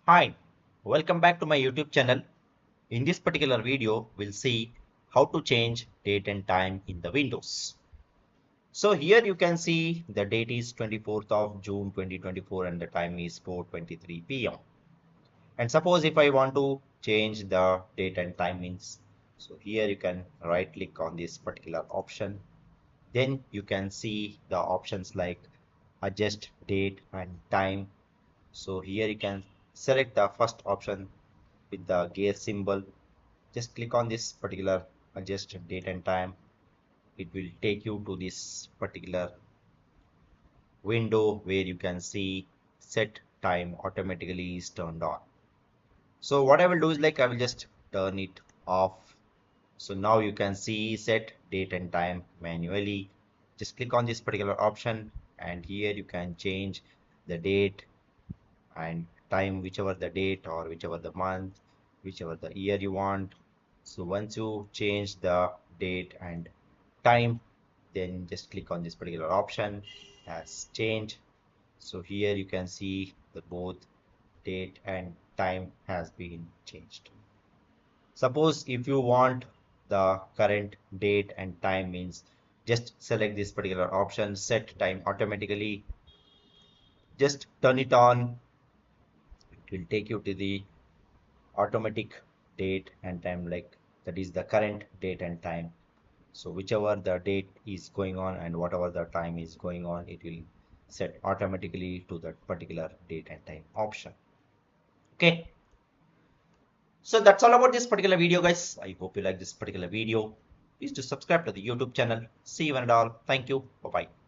Hi, welcome back to my YouTube channel. In this particular video, we'll see how to change date and time in the Windows. So here you can see the date is 24th of June 2024 and the time is 4:23 p.m. And suppose if I want to change the date and timings, so here you can right click on this particular option. Then you can see the options like adjust date and time. So here you can select the first option with the gear symbol. Just click on this particular adjust date and time. It will take you to this particular window where you can see set time automatically is turned on. So what I will do is like I will just turn it off. So now you can see set date and time manually. Just click on this particular option and here you can change the date and time, whichever the date or whichever the month, whichever the year you want. So once you change the date and time, then just click on this particular option as change. So here you can see the both date and time has been changed. Suppose if you want the current date and time means just select this particular option set time automatically, just turn it on. It will take you to the automatic date and time, like that is the current date and time. So whichever the date is going on and whatever the time is going on, it will set automatically to that particular date and time option. Okay, so that's all about this particular video, guys. I hope you like this particular video. Please do subscribe to the YouTube channel. See you and all. Thank you. Bye bye.